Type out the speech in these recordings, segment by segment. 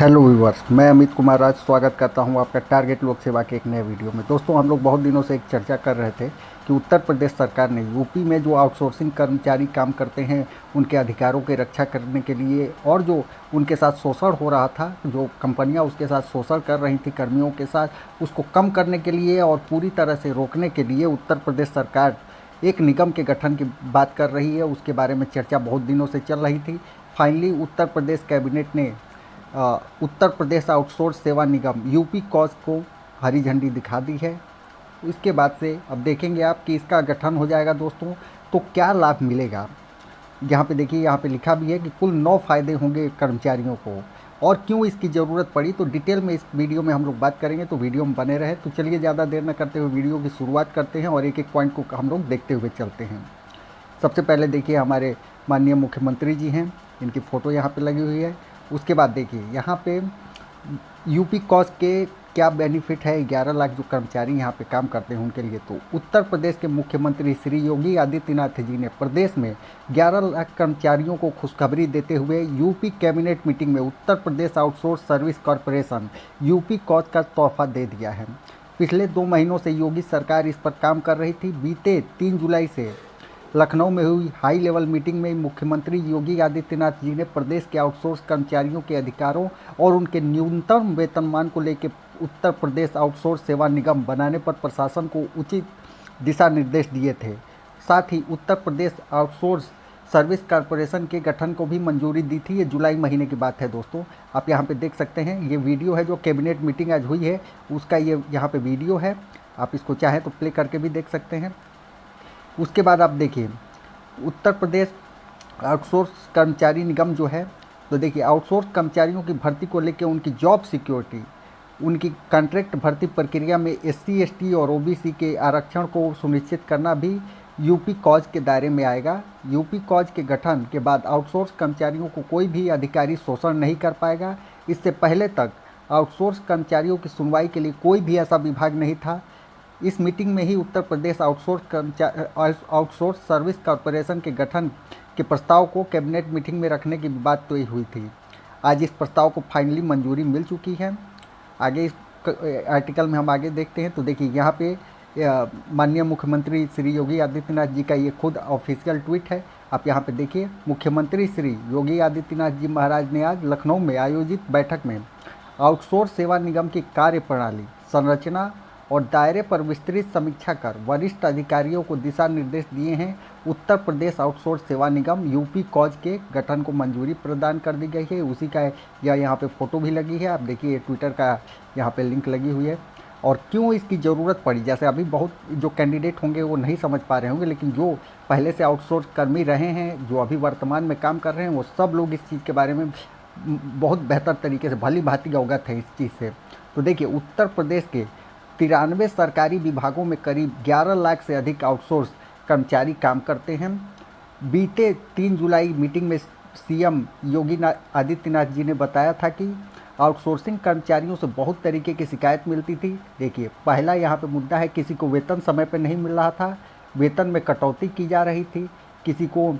Hello viewers, मैं अमित कुमार राज स्वागत करता हूं आपका टारगेट लोक सेवा के एक नए वीडियो में। दोस्तों, हम लोग बहुत दिनों से एक चर्चा कर रहे थे कि उत्तर प्रदेश सरकार ने यूपी में जो आउटसोर्सिंग कर्मचारी काम करते हैं उनके अधिकारों की रक्षा करने के लिए और जो उनके साथ शोषण हो रहा था, जो कंपनियां उसके साथ शोषण कर रही थी कर्मियों के साथ, उसको कम करने के लिए और पूरी तरह से रोकने के लिए उत्तर प्रदेश सरकार एक निगम के गठन की बात कर रही है। उसके बारे में चर्चा बहुत दिनों से चल रही थी। फाइनली उत्तर प्रदेश कैबिनेट ने उत्तर प्रदेश आउटसोर्स सेवा निगम यूपी कॉज को हरी झंडी दिखा दी है। इसके बाद से अब देखेंगे आप कि इसका गठन हो जाएगा दोस्तों, तो क्या लाभ मिलेगा। यहाँ पे देखिए, यहाँ पे लिखा भी है कि कुल 9 फायदे होंगे कर्मचारियों को और क्यों इसकी ज़रूरत पड़ी, तो डिटेल में इस वीडियो में हम लोग बात करेंगे। तो वीडियो में बने रहे। तो चलिए ज़्यादा देर न करते हुए वीडियो की शुरुआत करते हैं और एक एक पॉइंट को हम लोग देखते हुए चलते हैं। सबसे पहले देखिए, हमारे माननीय मुख्यमंत्री जी हैं, इनकी फ़ोटो यहाँ पे लगी हुई है। उसके बाद देखिए यहाँ पे यूपी कॉज के क्या बेनिफिट है 11 लाख जो कर्मचारी यहाँ पे काम करते हैं उनके लिए। तो उत्तर प्रदेश के मुख्यमंत्री श्री योगी आदित्यनाथ जी ने प्रदेश में 11 लाख कर्मचारियों को खुशखबरी देते हुए यूपी कैबिनेट मीटिंग में Uttar Pradesh outsource service corporation UP कॉज का तोहफा दे दिया है। पिछले 2 महीनों से योगी सरकार इस पर काम कर रही थी। बीते 3 जुलाई से लखनऊ में हुई हाई लेवल मीटिंग में मुख्यमंत्री योगी आदित्यनाथ जी ने प्रदेश के आउटसोर्स कर्मचारियों के अधिकारों और उनके न्यूनतम वेतनमान को लेकर उत्तर प्रदेश आउटसोर्स सेवा निगम बनाने पर प्रशासन को उचित दिशा निर्देश दिए थे। साथ ही उत्तर प्रदेश आउटसोर्स सर्विस कॉरपोरेशन के गठन को भी मंजूरी दी थी। ये जुलाई महीने की बात है दोस्तों। आप यहाँ पे देख सकते हैं, ये वीडियो है जो कैबिनेट मीटिंग आज हुई है उसका ये यहाँ पे वीडियो है। आप इसको चाहें तो प्ले करके भी देख सकते हैं। उसके बाद आप देखिए, उत्तर प्रदेश आउटसोर्स कर्मचारी निगम जो है, तो देखिए आउटसोर्स कर्मचारियों की भर्ती को लेकर उनकी जॉब सिक्योरिटी, उनकी कॉन्ट्रैक्ट भर्ती प्रक्रिया में एससी एसटी और ओबीसी के आरक्षण को सुनिश्चित करना भी यूपी कॉज के दायरे में आएगा। यूपी कॉज के गठन के बाद आउटसोर्स कर्मचारियों को कोई भी अधिकारी शोषण नहीं कर पाएगा। इससे पहले तक आउटसोर्स कर्मचारियों की सुनवाई के लिए कोई भी ऐसा विभाग नहीं था। इस मीटिंग में ही उत्तर प्रदेश आउटसोर्स सर्विस कॉरपोरेशन के गठन के प्रस्ताव को कैबिनेट मीटिंग में रखने की बात तय हुई थी। आज इस प्रस्ताव को फाइनली मंजूरी मिल चुकी है। आगे इस आर्टिकल में हम आगे देखते हैं। तो देखिए यहाँ पे माननीय मुख्यमंत्री श्री योगी आदित्यनाथ जी का ये खुद ऑफिशियल ट्वीट है। आप यहाँ पे देखिए, मुख्यमंत्री श्री योगी आदित्यनाथ जी महाराज ने आज लखनऊ में आयोजित बैठक में आउटसोर्स सेवा निगम की कार्यप्रणाली, संरचना और दायरे पर विस्तृत समीक्षा कर वरिष्ठ अधिकारियों को दिशा निर्देश दिए हैं। उत्तर प्रदेश आउटसोर्स सेवा निगम यूपी कॉज के गठन को मंजूरी प्रदान कर दी गई है। उसी का यहाँ पे फ़ोटो भी लगी है। आप देखिए, ट्विटर का यहाँ पे लिंक लगी हुई है। और क्यों इसकी ज़रूरत पड़ी, जैसे अभी बहुत जो कैंडिडेट होंगे वो नहीं समझ पा रहे होंगे, लेकिन जो पहले से आउटसोर्स कर्मी रहे हैं, जो अभी वर्तमान में काम कर रहे हैं, वो सब लोग इस चीज़ के बारे में बहुत बेहतर तरीके से भली भांति अवगत है इस चीज़ से। तो देखिए, उत्तर प्रदेश के 93 सरकारी विभागों में करीब 11 लाख से अधिक आउटसोर्स कर्मचारी काम करते हैं। बीते 3 जुलाई मीटिंग में सीएम योगी आदित्यनाथ जी ने बताया था कि आउटसोर्सिंग कर्मचारियों से बहुत तरीके की शिकायत मिलती थी। देखिए, पहला यहाँ पे मुद्दा है, किसी को वेतन समय पर नहीं मिल रहा था, वेतन में कटौती की जा रही थी, किसी को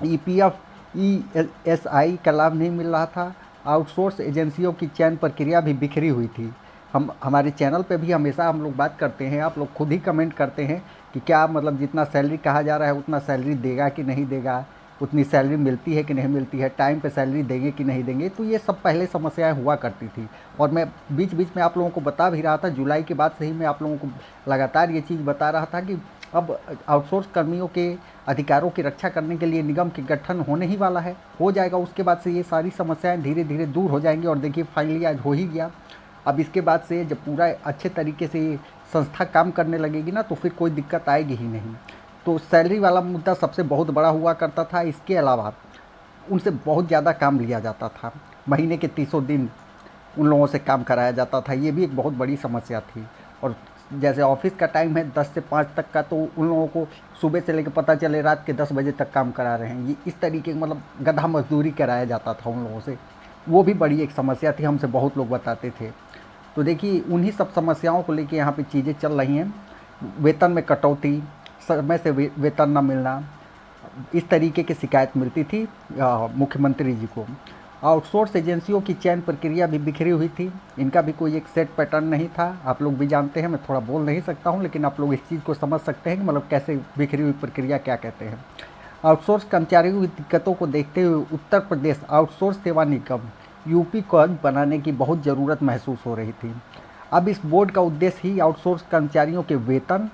ईपीएफ ईएसआई का लाभ नहीं मिल रहा था। आउटसोर्स एजेंसियों की चयन प्रक्रिया भी बिखरी हुई थी। हमारे चैनल पे भी हमेशा हम लोग बात करते हैं, आप लोग खुद ही कमेंट करते हैं कि क्या मतलब जितना सैलरी कहा जा रहा है उतना सैलरी देगा कि नहीं देगा, उतनी सैलरी मिलती है कि नहीं मिलती है, टाइम पे सैलरी देंगे कि नहीं देंगे। तो ये सब पहले समस्याएं हुआ करती थी और मैं बीच बीच में आप लोगों को बता भी रहा था। जुलाई के बाद से ही मैं आप लोगों को लगातार ये चीज़ बता रहा था कि अब आउटसोर्स कर्मियों के अधिकारों की रक्षा करने के लिए निगम के गठन होने ही वाला है, हो जाएगा। उसके बाद से ये सारी समस्याएँ धीरे धीरे दूर हो जाएंगी और देखिए फाइनली आज हो ही गया। अब इसके बाद से जब पूरा अच्छे तरीके से ये संस्था काम करने लगेगी ना, तो फिर कोई दिक्कत आएगी ही नहीं। तो सैलरी वाला मुद्दा सबसे बहुत बड़ा हुआ करता था। इसके अलावा उनसे बहुत ज़्यादा काम लिया जाता था, महीने के 300 दिन उन लोगों से काम कराया जाता था। ये भी एक बहुत बड़ी समस्या थी। और जैसे ऑफिस का टाइम है 10 से 5 तक का, तो उन लोगों को सुबह से लेकर पता चले रात के 10 बजे तक काम करा रहे हैं। ये इस तरीके मतलब गधा मजदूरी कराया जाता था उन लोगों से। वो भी बड़ी एक समस्या थी, हमसे बहुत लोग बताते थे। तो देखिए, उन्हीं सब समस्याओं को लेके यहाँ पे चीज़ें चल रही हैं। वेतन में कटौती, समय से वेतन न मिलना, इस तरीके की शिकायत मिलती थी मुख्यमंत्री जी को। आउटसोर्स एजेंसियों की चयन प्रक्रिया भी बिखरी हुई थी, इनका भी कोई एक सेट पैटर्न नहीं था। आप लोग भी जानते हैं, मैं थोड़ा बोल नहीं सकता हूं, लेकिन आप लोग इस चीज़ को समझ सकते हैं कि मतलब कैसे बिखरी हुई प्रक्रिया क्या कहते हैं। आउटसोर्स कर्मचारियों की दिक्कतों को देखते हुए उत्तर प्रदेश आउटसोर्स सेवा निगम यूपी को बनाने की बहुत ज़रूरत महसूस हो रही थी। अब इस बोर्ड का उद्देश्य ही आउटसोर्स कर्मचारियों के वेतन,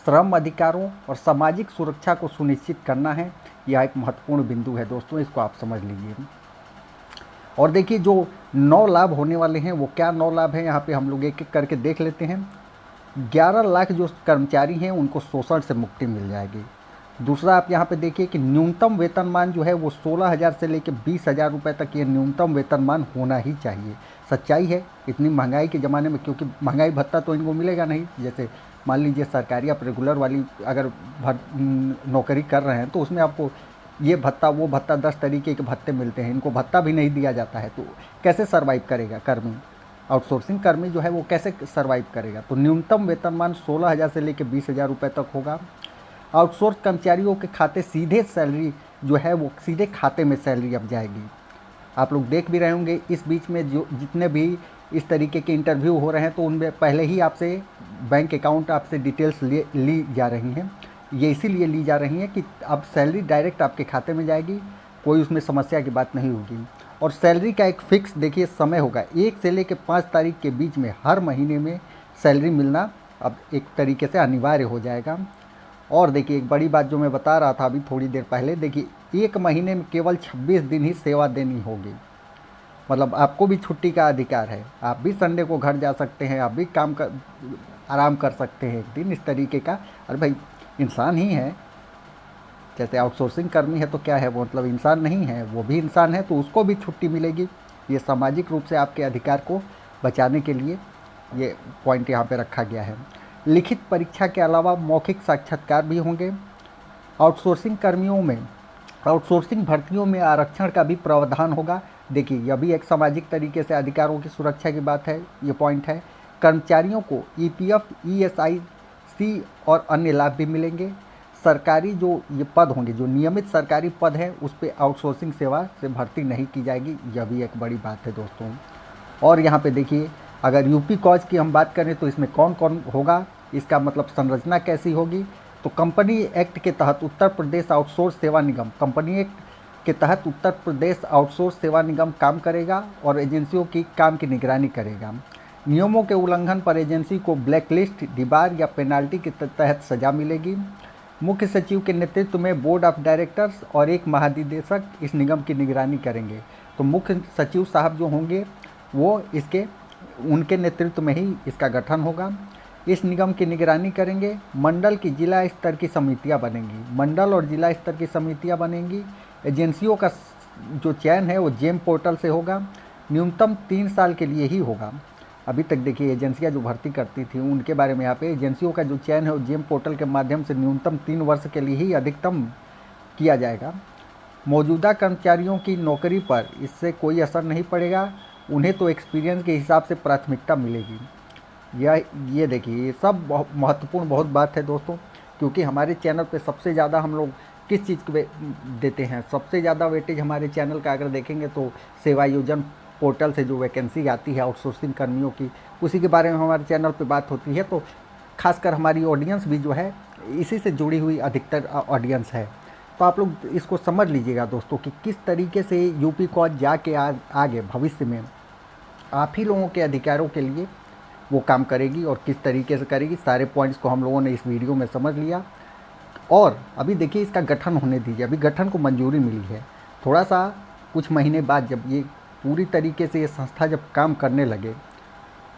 श्रम अधिकारों और सामाजिक सुरक्षा को सुनिश्चित करना है। यह एक महत्वपूर्ण बिंदु है दोस्तों, इसको आप समझ लीजिए। और देखिए जो 9 लाभ होने वाले हैं वो क्या 9 लाभ हैं, यहाँ पे हम लोग एक एक करके देख लेते हैं। 11 लाख जो कर्मचारी हैं उनको शोषण से मुक्ति मिल जाएगी। दूसरा आप यहाँ पे देखिए कि न्यूनतम वेतनमान जो है वो 16,000 से लेकर 20,000 रुपये तक ये न्यूनतम वेतनमान होना ही चाहिए। सच्चाई है, इतनी महंगाई के ज़माने में, क्योंकि महंगाई भत्ता तो इनको मिलेगा नहीं। जैसे मान लीजिए सरकारी आप रेगुलर वाली अगर नौकरी कर रहे हैं तो उसमें आपको ये भत्ता वो भत्ता 10 तरीके के भत्ते मिलते हैं, इनको भत्ता भी नहीं दिया जाता है। तो कैसे सर्वाइव करेगा कर्मी, आउटसोर्सिंग कर्मी जो है वो कैसे सर्वाइव करेगा। तो न्यूनतम वेतनमान 16,000 से लेकर 20,000 रुपये तक होगा। आउटसोर्स कर्मचारियों के खाते सीधे सैलरी जो है वो सीधे खाते में सैलरी अब जाएगी। आप लोग देख भी रहे होंगे इस बीच में जो जितने भी इस तरीके के इंटरव्यू हो रहे हैं तो उनमें पहले ही आपसे बैंक अकाउंट आपसे डिटेल्स ली जा रही हैं। ये इसीलिए ली जा रही हैं कि अब सैलरी डायरेक्ट आपके खाते में जाएगी, कोई उसमें समस्या की बात नहीं होगी। और सैलरी का एक फ़िक्स देखिए समय होगा, 1 से लेकर 5 तारीख के बीच में हर महीने में सैलरी मिलना अब एक तरीके से अनिवार्य हो जाएगा। और देखिए एक बड़ी बात जो मैं बता रहा था अभी थोड़ी देर पहले, देखिए 1 महीने में केवल 26 दिन ही सेवा देनी होगी। मतलब आपको भी छुट्टी का अधिकार है, आप भी संडे को घर जा सकते हैं, आप भी आराम कर सकते हैं एक दिन, इस तरीके का। अरे भाई इंसान ही है, जैसे आउटसोर्सिंग कर्मी है तो क्या है वो, मतलब इंसान नहीं है, वो भी इंसान है, तो उसको भी छुट्टी मिलेगी। ये सामाजिक रूप से आपके अधिकार को बचाने के लिए ये पॉइंट यहाँ पे रखा गया है। लिखित परीक्षा के अलावा मौखिक साक्षात्कार भी होंगे। आउटसोर्सिंग भर्तियों में आरक्षण का भी प्रावधान होगा। देखिए यह भी एक सामाजिक तरीके से अधिकारों की सुरक्षा की बात है, ये पॉइंट है। कर्मचारियों को ईपीएफ, ईएसआईसी और अन्य लाभ भी मिलेंगे। सरकारी जो ये पद होंगे, जो नियमित सरकारी पद हैं, उस पर आउटसोर्सिंग सेवा से भर्ती नहीं की जाएगी, यह भी एक बड़ी बात है दोस्तों। और यहाँ पे देखिए अगर यूपी कॉज की हम बात करें तो इसमें कौन कौन होगा, इसका मतलब संरचना कैसी होगी। तो कंपनी एक्ट के तहत उत्तर प्रदेश आउटसोर्स सेवा निगम, कंपनी एक्ट के तहत उत्तर प्रदेश आउटसोर्स सेवा निगम काम करेगा और एजेंसियों की काम की निगरानी करेगा। नियमों के उल्लंघन पर एजेंसी को ब्लैकलिस्ट, डिबार या पेनाल्टी के तहत सजा मिलेगी। मुख्य सचिव के नेतृत्व में बोर्ड ऑफ डायरेक्टर्स और एक महानिदेशक इस निगम की निगरानी करेंगे। तो मुख्य सचिव साहब जो होंगे वो उनके नेतृत्व में ही इसका गठन होगा। इस निगम की निगरानी करेंगे। मंडल की जिला स्तर की समितियां बनेंगी, मंडल और जिला स्तर की समितियां बनेंगी। एजेंसियों का जो चयन है वो जेम पोर्टल से होगा, न्यूनतम 3 साल के लिए ही होगा। अभी तक देखिए एजेंसियां जो भर्ती करती थी उनके बारे में यहाँ पे एजेंसियों का जो चयन है वो जेम पोर्टल के माध्यम से न्यूनतम 3 वर्ष के लिए ही अधिकतम किया जाएगा। मौजूदा कर्मचारियों की नौकरी पर इससे कोई असर नहीं पड़ेगा, उन्हें तो एक्सपीरियंस के हिसाब से प्राथमिकता मिलेगी। ये देखिए ये सब बहुत महत्वपूर्ण बहुत बात है दोस्तों, क्योंकि हमारे चैनल पे सबसे ज़्यादा हम लोग किस चीज़ को देते हैं, सबसे ज़्यादा वेटेज हमारे चैनल का अगर देखेंगे तो सेवा योजन पोर्टल से जो वैकेंसी आती है आउटसोर्सिंग कर्मियों की, उसी के बारे में हमारे चैनल पे बात होती है। तो खासकर हमारी ऑडियंस भी जो है इसी से जुड़ी हुई अधिकतर ऑडियंस है। तो आप लोग इसको समझ लीजिएगा दोस्तों कि किस तरीके से यूपी कॉज जाके आगे भविष्य में आप ही लोगों के अधिकारों के लिए वो काम करेगी और किस तरीके से करेगी। सारे पॉइंट्स को हम लोगों ने इस वीडियो में समझ लिया। और अभी देखिए इसका गठन होने दीजिए, अभी गठन को मंजूरी मिली है। थोड़ा सा कुछ महीने बाद जब ये पूरी तरीके से ये संस्था जब काम करने लगे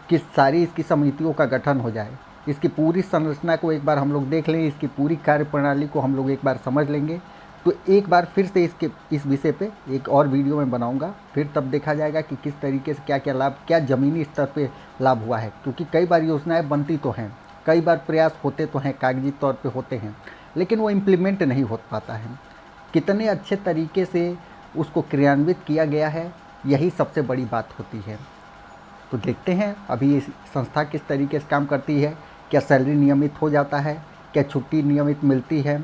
कि सारी इसकी समितियों का गठन हो जाए, इसकी पूरी संरचना को एक बार हम लोग देख लें, इसकी पूरी कार्यप्रणाली को हम लोग एक बार समझ लेंगे, तो एक बार फिर से इस विषय पे एक और वीडियो में बनाऊंगा। फिर तब देखा जाएगा कि किस तरीके से क्या क्या लाभ, क्या ज़मीनी स्तर पे लाभ हुआ है। क्योंकि कई बार योजनाएं बनती तो हैं, कई बार प्रयास होते तो हैं, कागजी तौर पे होते हैं, लेकिन वो इम्प्लीमेंट नहीं हो पाता है। कितने अच्छे तरीके से उसको क्रियान्वित किया गया है, यही सबसे बड़ी बात होती है। तो देखते हैं अभी ये संस्था किस तरीके से काम करती है। क्या सैलरी नियमित हो जाता है, क्या छुट्टी नियमित मिलती है,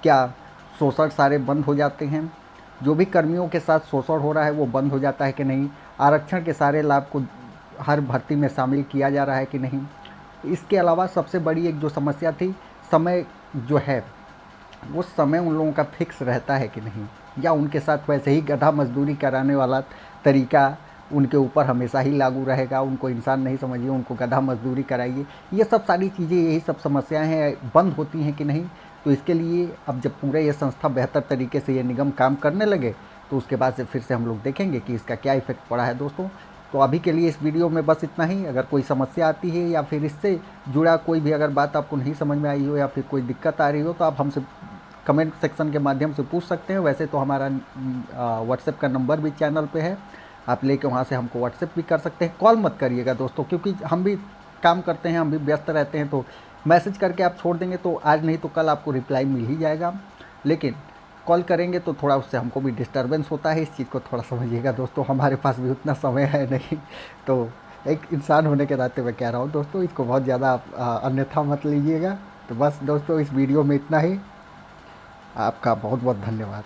क्या शोषण सारे बंद हो जाते हैं, जो भी कर्मियों के साथ शोषण हो रहा है वो बंद हो जाता है कि नहीं, आरक्षण के सारे लाभ को हर भर्ती में शामिल किया जा रहा है कि नहीं। इसके अलावा सबसे बड़ी एक जो समस्या थी, समय जो है वो समय उन लोगों का फिक्स रहता है कि नहीं, या उनके साथ वैसे ही गधा मजदूरी कराने वाला तरीका उनके ऊपर हमेशा ही लागू रहेगा। उनको इंसान नहीं समझिए, उनको गधा मजदूरी कराइए। ये सब सारी चीज़ें, यही सब समस्याएं हैं, बंद होती हैं कि नहीं। तो इसके लिए अब जब पूरे ये संस्था बेहतर तरीके से, ये निगम काम करने लगे, तो उसके बाद से फिर से हम लोग देखेंगे कि इसका क्या इफेक्ट पड़ा है दोस्तों। तो अभी के लिए इस वीडियो में बस इतना ही। अगर कोई समस्या आती है या फिर इससे जुड़ा कोई भी अगर बात आपको नहीं समझ में आई हो या फिर कोई दिक्कत आ रही हो, तो आप हमसे कमेंट सेक्शन के माध्यम से पूछ सकते हैं। वैसे तो हमारा व्हाट्सएप का नंबर भी चैनल पे है, आप लेके वहाँ से हमको व्हाट्सएप भी कर सकते हैं। कॉल मत करिएगा दोस्तों, क्योंकि हम भी काम करते हैं, हम भी व्यस्त रहते हैं। तो मैसेज करके आप छोड़ देंगे तो आज नहीं तो कल आपको रिप्लाई मिल ही जाएगा। लेकिन कॉल करेंगे तो थोड़ा उससे हमको भी डिस्टर्बेंस होता है। इस चीज़ को थोड़ा समझिएगा दोस्तों, हमारे पास भी उतना समय है नहीं। तो एक इंसान होने के नाते मैं कह रहा हूँ दोस्तों, इसको बहुत ज़्यादा आप अन्यथा मत लीजिएगा। तो बस दोस्तों, इस वीडियो में इतना ही। आपका बहुत बहुत धन्यवाद।